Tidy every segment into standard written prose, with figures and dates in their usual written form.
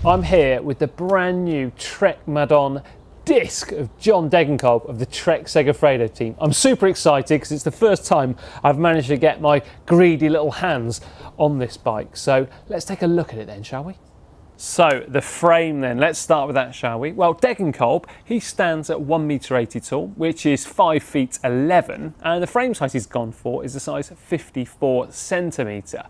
I'm here with the brand new Trek Madon disc of John Degenkolb of the Trek Segafredo team. I'm super excited because it's the first time I've managed to get my greedy little hands on this bike. So let's take a look at it then, shall we? So the frame then, let's start with that, shall we? Well, Degenkolb, he stands at 1m80 tall, which is 5 feet 11, and the frame size he's gone for is the size 54 centimetre.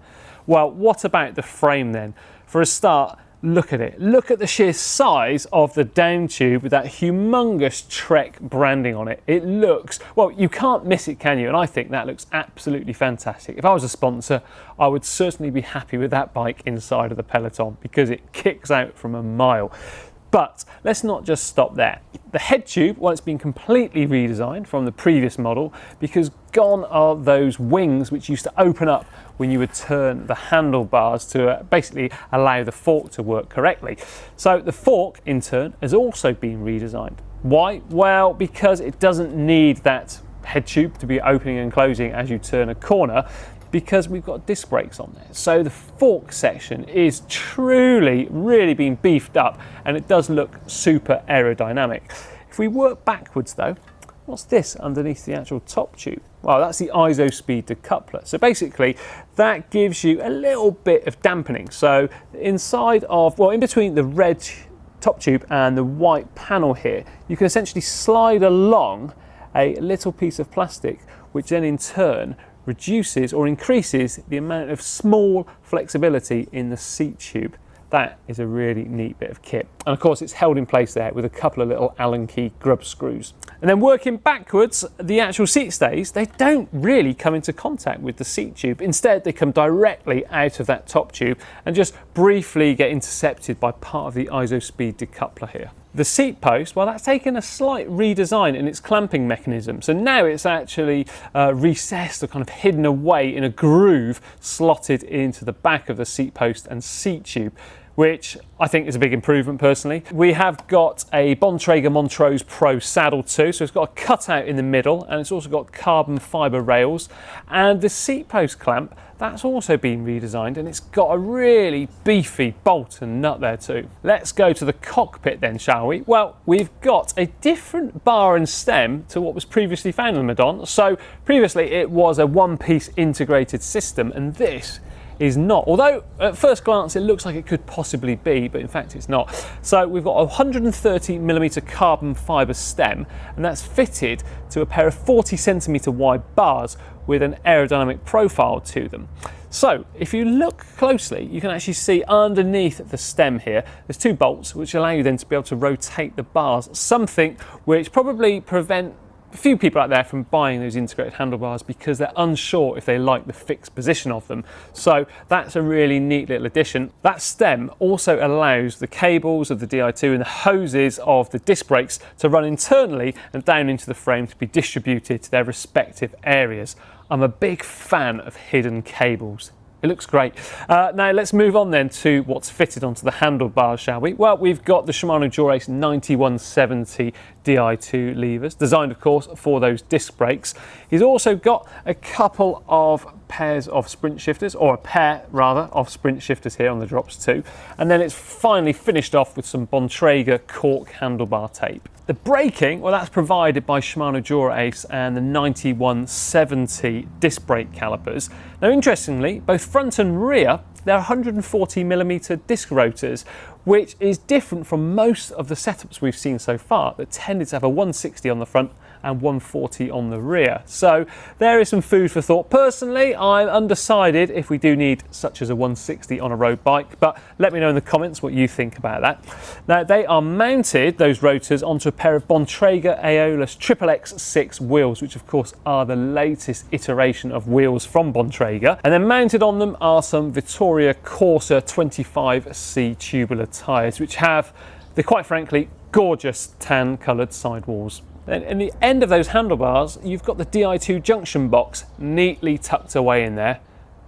Well, what about the frame then? For a start, look at it. Look at the sheer size of the down tube with that humongous Trek branding on it. It looks, well, you can't miss it, can you? And I think that looks absolutely fantastic. If I was a sponsor, I would certainly be happy with that bike inside of the peloton because it kicks out from a mile. But let's not just stop there. The head tube, well, it's been completely redesigned from the previous model because gone are those wings which used to open up when you would turn the handlebars to basically allow the fork to work correctly. So the fork, in turn, has also been redesigned. Why? Well, because it doesn't need that head tube to be opening and closing as you turn a corner, because we've got disc brakes on there. So the fork section is truly really been beefed up and it does look super aerodynamic. If we work backwards though, what's this underneath the actual top tube? Well, that's the ISO speed decoupler. So basically that gives you a little bit of dampening. So inside of, well, in between the red top tube and the white panel here, you can essentially slide along a little piece of plastic, which then in turn reduces or increases the amount of small flexibility in the seat tube. That is a really neat bit of kit. And of course it's held in place there with a couple of little Allen key grub screws. And then working backwards, the actual seat stays, they don't really come into contact with the seat tube. Instead, they come directly out of that top tube and just briefly get intercepted by part of the ISO speed decoupler here. The seat post, well, that's taken a slight redesign in its clamping mechanism. So now it's actually recessed or kind of hidden away in a groove slotted into the back of the seat post and seat tube, which I think is a big improvement personally. We have got a Bontrager Montrose Pro saddle too, so it's got a cutout in the middle and it's also got carbon fibre rails. And the seat post clamp, that's also been redesigned and it's got a really beefy bolt and nut there too. Let's go to the cockpit then, shall we? Well, we've got a different bar and stem to what was previously found in the Madon. So previously it was a one-piece integrated system and this is not. Although at first glance it looks like it could possibly be, but in fact it's not. So we've got a 130mm carbon fibre stem and that's fitted to a pair of 40cm wide bars with an aerodynamic profile to them. So if you look closely, you can actually see underneath the stem here, there's two bolts which allow you then to be able to rotate the bars, something which probably prevent a few people out there from buying those integrated handlebars because they're unsure if they like the fixed position of them. So that's a really neat little addition. That stem also allows the cables of the Di2 and the hoses of the disc brakes to run internally and down into the frame to be distributed to their respective areas. I'm a big fan of hidden cables. It looks great. Now let's move on then to what's fitted onto the handlebars, shall we? Well, we've got the Shimano Dura-Ace 9170 Di2 levers, designed of course for those disc brakes. He's also got a couple of pairs of sprint shifters, or a pair rather of sprint shifters here on the drops too. And then it's finally finished off with some Bontrager cork handlebar tape. The braking, well, that's provided by Shimano Dura-Ace and the 9170 disc brake calipers. Now interestingly, both front and rear, they're 140mm disc rotors, which is different from most of the setups we've seen so far that tended to have a 160 on the front and 140 on the rear. So there is some food for thought. Personally, I'm undecided if we do need such as a 160 on a road bike, but let me know in the comments what you think about that. Now they are mounted, those rotors, onto a pair of Bontrager Aeolus XXX6 wheels, which of course are the latest iteration of wheels from Bontrager. And then mounted on them are some Vittoria Corsa 25C tubular tyres, which have the, quite frankly, gorgeous tan coloured sidewalls. Then in the end of those handlebars, you've got the Di2 junction box neatly tucked away in there.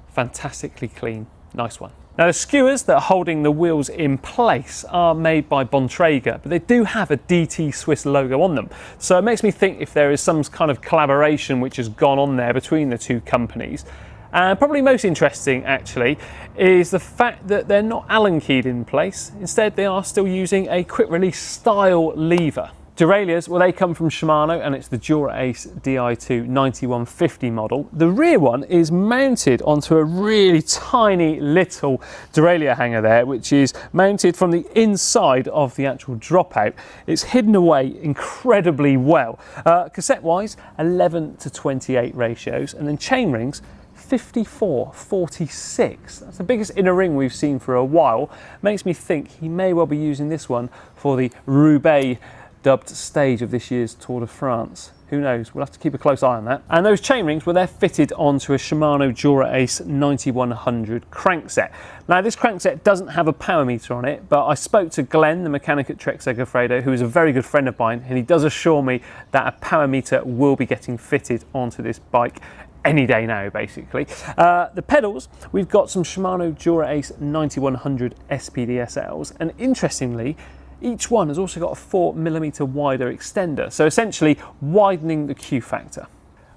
Fantastically clean, nice one. Now the skewers that are holding the wheels in place are made by Bontrager, but they do have a DT Swiss logo on them. So it makes me think if there is some kind of collaboration which has gone on there between the two companies. And probably most interesting actually is the fact that they're not Allen keyed in place. Instead, they are still using a quick release style lever. Derailleurs, well, they come from Shimano, and it's the Dura-Ace Di2 9150 model. The rear one is mounted onto a really tiny little derailleur hanger there, which is mounted from the inside of the actual dropout. It's hidden away incredibly well. Cassette-wise, 11 to 28 ratios, and then chain rings, 54-46. That's the biggest inner ring we've seen for a while. Makes me think he may well be using this one for the Roubaix dubbed stage of this year's Tour de France. Who knows? We'll have to keep a close eye on that. And those chain rings, well, they're fitted onto a Shimano Dura-Ace 9100 crankset. Now, this crankset doesn't have a power meter on it, but I spoke to Glenn, the mechanic at Trek Segafredo, who is a very good friend of mine, and he does assure me that a power meter will be getting fitted onto this bike any day now, basically. The pedals, we've got some Shimano Dura-Ace 9100 SPDSLs, and interestingly, each one has also got a 4mm wider extender, so essentially widening the Q factor.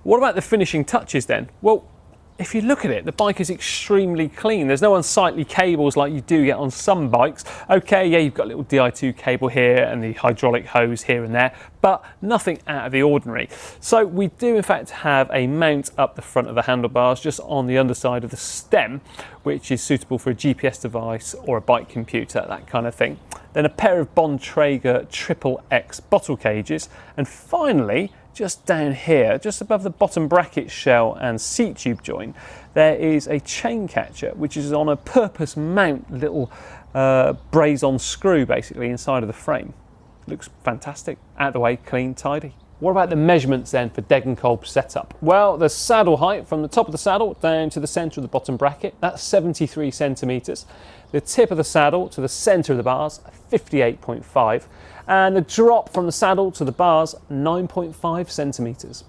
What about the finishing touches then? Well, if you look at it, the bike is extremely clean. There's no unsightly cables like you do get on some bikes. Okay, yeah, you've got a little Di2 cable here and the hydraulic hose here and there, but nothing out of the ordinary. So we do in fact have a mount up the front of the handlebars, just on the underside of the stem, which is suitable for a GPS device or a bike computer, that kind of thing. Then a pair of Bontrager XXX bottle cages, and finally, just down here, just above the bottom bracket shell and seat tube joint, there is a chain catcher, which is on a purpose mount little braze-on screw, basically, inside of the frame. Looks fantastic. Out of the way, clean, tidy. What about the measurements then for Degenkolb's setup? Well, the saddle height from the top of the saddle down to the centre of the bottom bracket, that's 73 centimetres. The tip of the saddle to the centre of the bars, 58.5. And the drop from the saddle to the bars, 9.5 centimetres.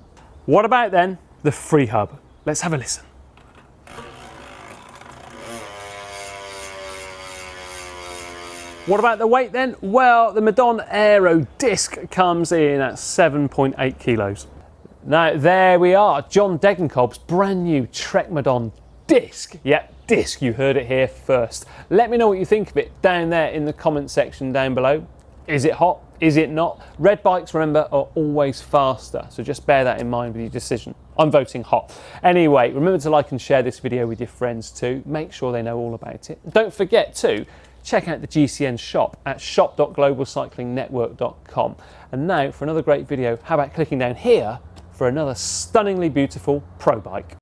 What about then the free hub? Let's have a listen. What about the weight then? Well, the Madon Aero disc comes in at 7.8 kilos. Now there we are, John Degenkolb's brand new Trek Madon disc. Yep, disc, you heard it here first. Let me know what you think of it down there in the comment section down below. Is it hot? Is it not? Red bikes, remember, are always faster, so just bear that in mind with your decision. I'm voting hot. Anyway, remember to like and share this video with your friends too. Make sure they know all about it. Don't forget to check out the GCN shop at shop.globalcyclingnetwork.com. And now for another great video, how about clicking down here for another stunningly beautiful pro bike.